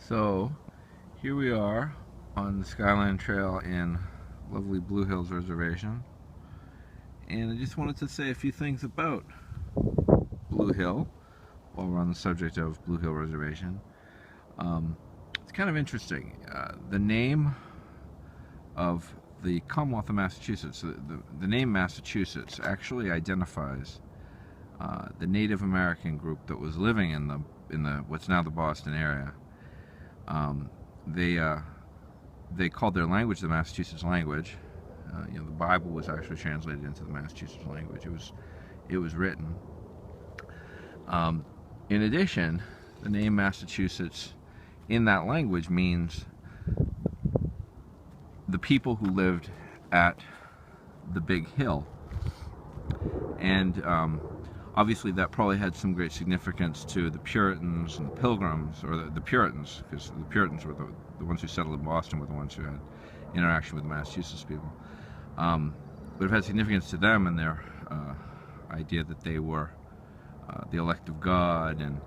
So here we are on the Skyline Trail in lovely Blue Hills Reservation, and I just wanted to say a few things about Blue Hill while we're on the subject of Blue Hill Reservation. It's kind of interesting. The name of the Commonwealth of Massachusetts, the name Massachusetts actually identifies the Native American group that was living in the what's now the Boston area. They called their language the Massachusetts language. The Bible was actually translated into the Massachusetts language. It was written. In addition, the name Massachusetts in that language means the people who lived at the big hill, and obviously that probably had some great significance to the Puritans and the Pilgrims, or the Puritans, because the Puritans were the ones who settled in Boston, were the ones who had interaction with the Massachusetts people. But it had significance to them and their idea that they were the elect of God, and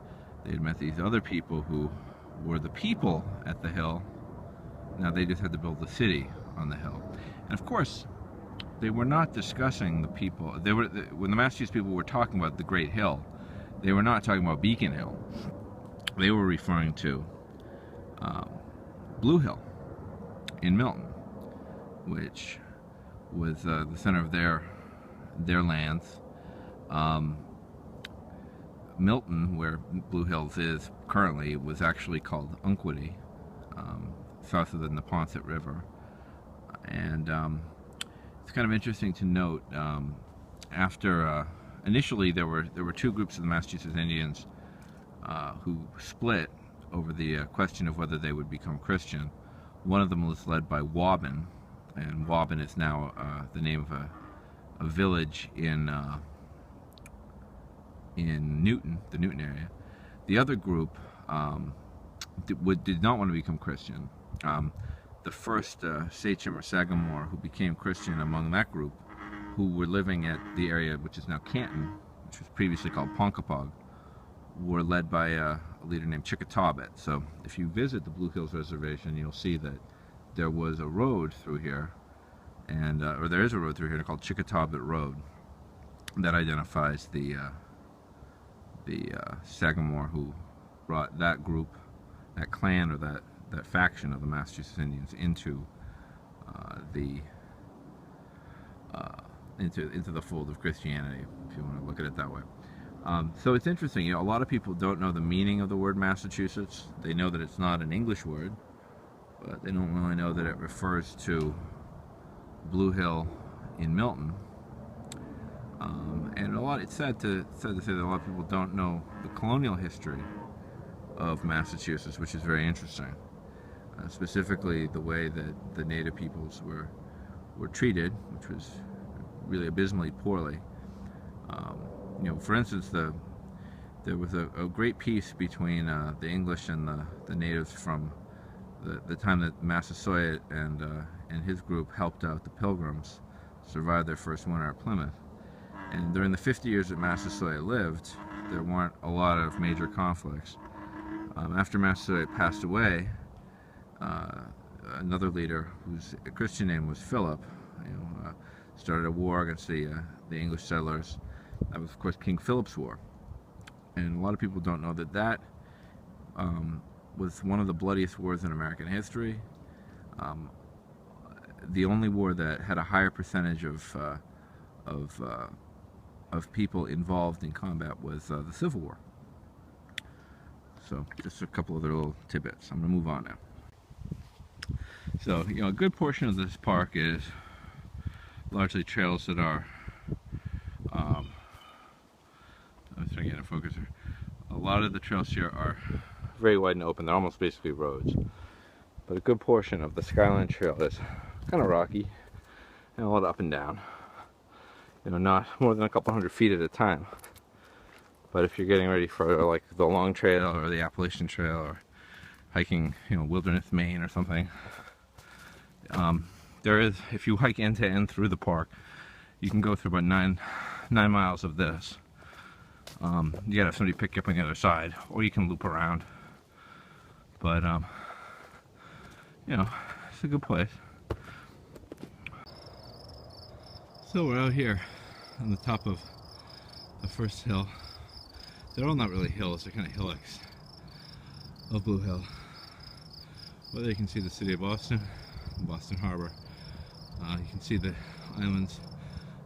they had met these other people who were the people at the hill. Now they just had to build the city on the hill. And of course, they were not discussing the people. When the Massachusetts people were talking about the Great Hill, they were not talking about Beacon Hill. They were referring to Blue Hill in Milton, which was the center of their lands. Milton, where Blue Hills is currently, was actually called Unquity, south of the Neponset River. And it's kind of interesting to note, after initially there were two groups of the Massachusetts Indians who split over the question of whether they would become Christian. One of them was led by Waban, and Waban is now the name of a village in Newton, the Newton area. The other group did not want to become Christian. The first sachem or sagamore who became Christian among that group, who were living at the area which is now Canton, which was previously called Ponkapog, were led by a leader named Chickatawbit. So if you visit the Blue Hills Reservation, you'll see that there was a road through here, and or there is a road through here called Chickatawbit Road that identifies the sagamore who brought that group, that clan, or that faction of the Massachusetts Indians into the fold of Christianity, if you want to look at it that way. So it's interesting. A lot of people don't know the meaning of the word Massachusetts. They know that it's not an English word, but they don't really know that it refers to Blue Hill in Milton. And it's sad to say that a lot of people don't know the colonial history of Massachusetts, which is very interesting. Specifically the way that the native peoples were treated, which was really abysmally poorly. For instance, there was a great peace between the English and the natives from the time that Massasoit and his group helped out the Pilgrims survive their first winter at Plymouth. And during the 50 years that Massasoit lived, there weren't a lot of major conflicts. After Massasoit passed away, another leader, whose Christian name was Philip, started a war against the English settlers. That was, of course, King Philip's War. And a lot of people don't know that was one of the bloodiest wars in American history. The only war that had a higher percentage of people involved in combat was the Civil War. So just a couple of little tidbits. I'm going to move on now. So, a good portion of this park is largely trails that are, I'm trying to get a focus here. A lot of the trails here are very wide and open. They're almost basically roads. But a good portion of the Skyline Trail is kind of rocky and a lot up and down. Not more than a couple hundred feet at a time. But if you're getting ready for like the Long Trail or the Appalachian Trail, or hiking, Wilderness, Maine or something, there is, if you hike end to end through the park, you can go through about nine miles of this. You gotta have somebody pick you up on the other side, or you can loop around. But you know, it's a good place. So we're out here on the top of the first hill. They're all not really hills, they're kind of hillocks of Blue Hill. Well, there you can see the city of Boston, Boston Harbor. You can see the islands.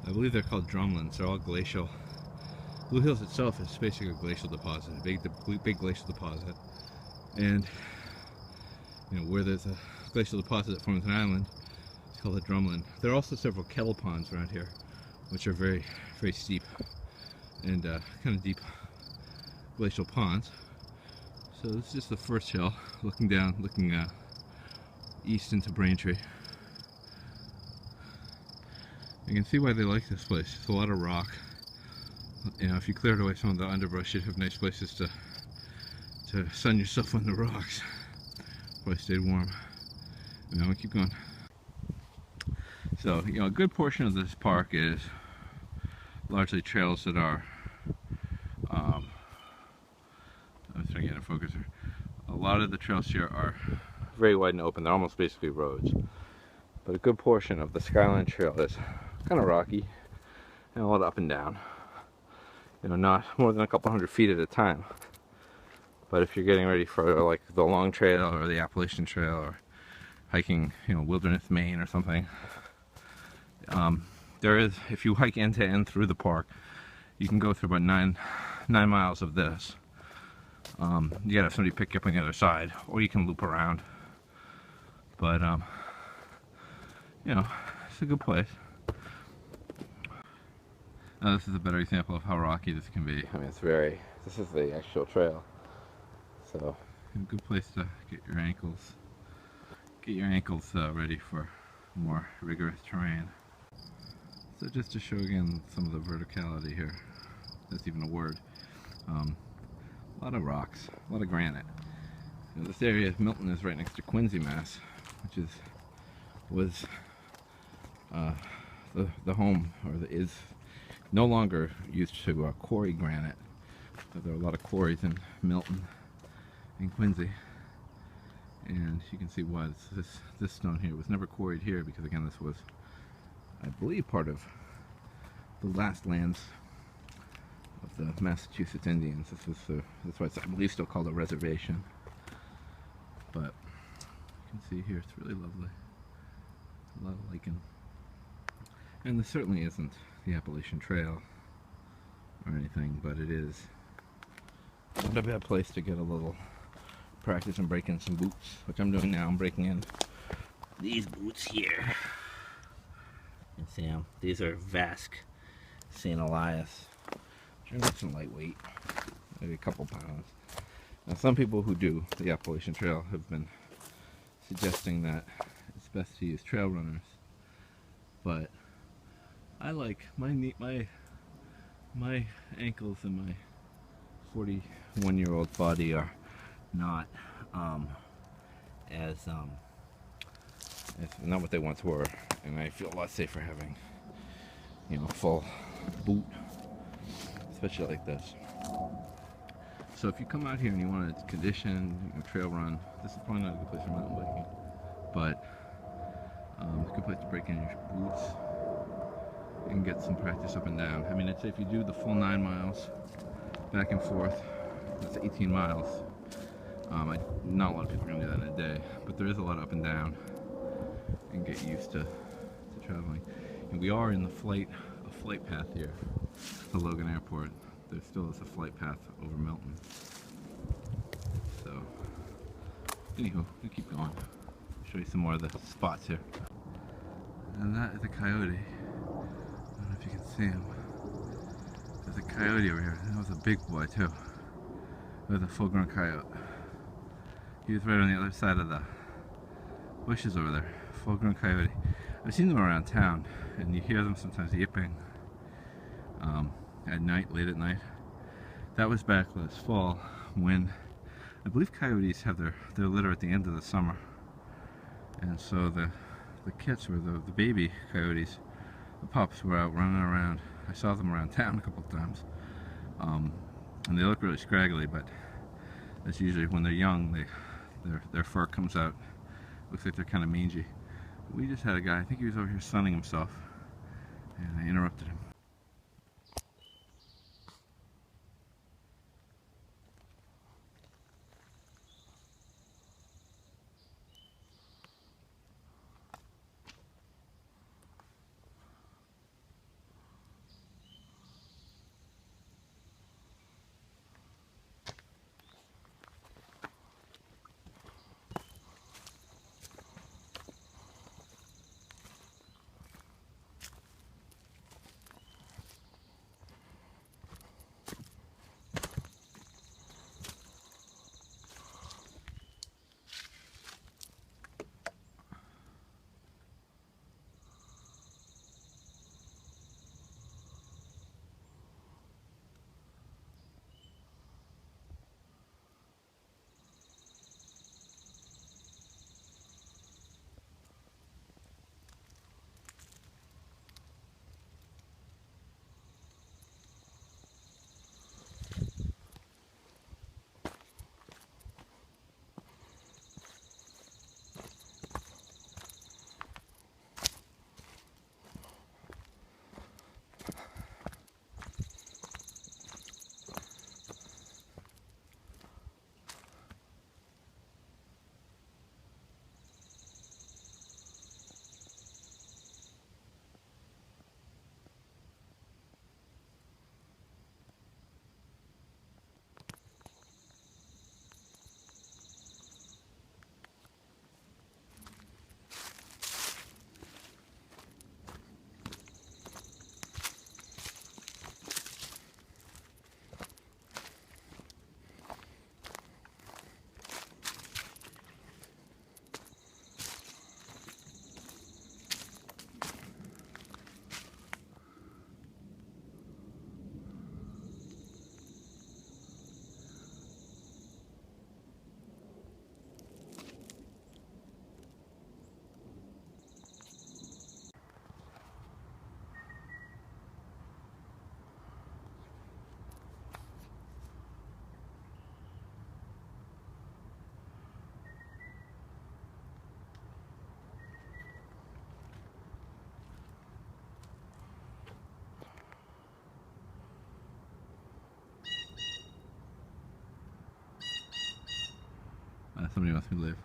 I believe they're called drumlins. They're all glacial. Blue Hills itself is basically a glacial deposit, a big glacial deposit. And you know, where there's a glacial deposit that forms an island, it's called a drumlin. There are also several kettle ponds around here, which are very, very steep and kind of deep glacial ponds. So this is just the first hill, looking down, looking east into Braintree. You can see why they like this place. It's a lot of rock. You know, if you cleared away some of the underbrush, you'd have nice places to sun yourself on the rocks. Probably stayed warm. And I'm gonna keep going. So, you know, a good portion of this park is largely trails that are I'm trying to get in focus here. A lot of the trails here are very wide and open. They're almost basically roads. But a good portion of the Skyline Trail is kind of rocky and a lot up and down. You know, not more than a couple hundred feet at a time. But if you're getting ready for like the long trail or the Appalachian Trail or hiking, you know, Wilderness, Maine or something, there is, if you hike end to end through the park, you can go through about nine miles of this. You gotta have somebody pick you up on the other side, or you can loop around. But you know, it's a good place. Now this is a better example of how rocky this can be. I mean, this is the actual trail. So, a good place to get your ankles ready for more rigorous terrain. So just to show again some of the verticality here, that's even a word. A lot of rocks, a lot of granite. You know, this area of Milton is right next to Quincy, Mass, which was the home, or is no longer used to quarry granite. But there are a lot of quarries in Milton and Quincy, and you can see why this stone here was never quarried here, because again, this was, I believe, part of the last lands of the Massachusetts Indians. This was that's why it's, I believe, still called a reservation. But you can see here, it's really lovely. A lot of lichen. And this certainly isn't the Appalachian Trail or anything, but it is not a bad place to get a little practice and break in some boots, which I'm doing now. I'm breaking in these boots here. You can see them. These are Vask St. Elias. They're nice and lightweight, maybe a couple pounds. Now, some people who do the Appalachian Trail have been suggesting that it's best to use trail runners, but I like my ankles and my 41-year-old body are not as not what they once were, and I feel a lot safer having, you know, full boot, especially like this. So if you come out here and you want to condition, you know, trail run, this is probably not a good place for mountain biking, but it's a good place to break in your boots and get some practice up and down. I mean, I'd say if you do the full 9 miles back and forth, that's 18 miles. Not a lot of people are going to do that in a day, but there is a lot of up and down, and get used to traveling. And we are in a flight path here, the Logan Airport. There still is a flight path over Milton. So, anywho, we'll keep going. I'll show you some more of the spots here. And that is a coyote. I don't know if you can see him. There's a coyote over here. That was a big boy too. It was a full-grown coyote. He was right on the other side of the bushes over there. Full-grown coyote. I've seen them around town, and you hear them sometimes yipping at night, late at night. That was back last fall when I believe coyotes have their litter at the end of the summer, and so the kits, or the baby coyotes, the pups, were out running around. I saw them around town a couple of times, and they look really scraggly, but that's usually when they're young. their fur comes out. Looks like they're kind of mangy. We just had a guy, I think he was over here sunning himself, and I interrupted him. Somebody wants me to leave.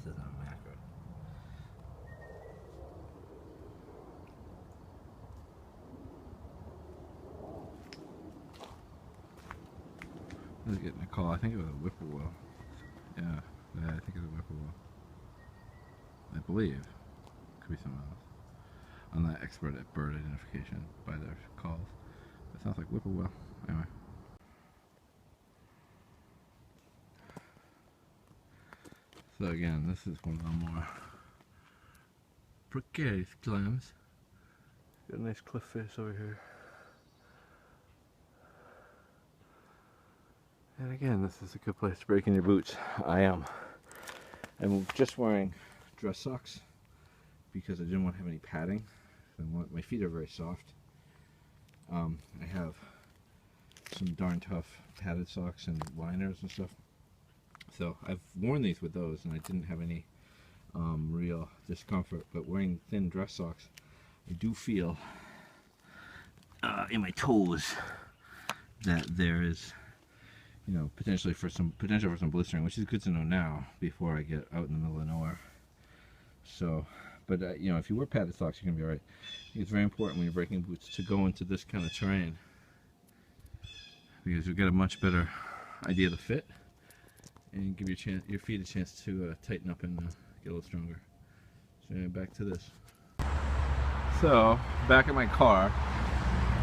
this isn't accurate. I was getting a call. I think it was a Whippoorwill. Yeah, I think it's a Whippoorwill. I believe. Could be someone else. I'm not expert at bird identification by their calls. It sounds like Whippoorwill. Anyway. So again, this is one of the more precarious climbs. Got a nice cliff face over here. And again, this is a good place to break in your boots. I'm just wearing dress socks because I didn't want to have any padding. My feet are very soft. I have some darn tough padded socks and liners and stuff. So I've worn these with those and I didn't have any real discomfort. But wearing thin dress socks, I do feel in my toes that there is, you know, potential for some blistering, which is good to know now before I get out in the middle of nowhere. So, but you know, if you wear padded socks, you're gonna be alright. It's very important when you're breaking boots to go into this kind of terrain because you get a much better idea of the fit and give your feet a chance to tighten up and get a little stronger. So anyway, back to this. So back in my car,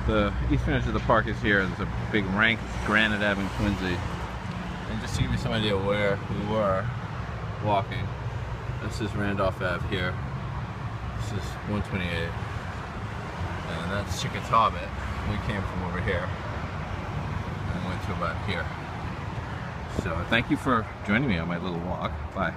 the eastern edge of the park is here. There's a big rank Granite Ave in Quincy, and just to give you some idea where we were walking, this is Randolph Ave here. This is 128, and that's Chickatawbit. We came from over here and went to about here. So thank you for joining me on my little walk. Bye.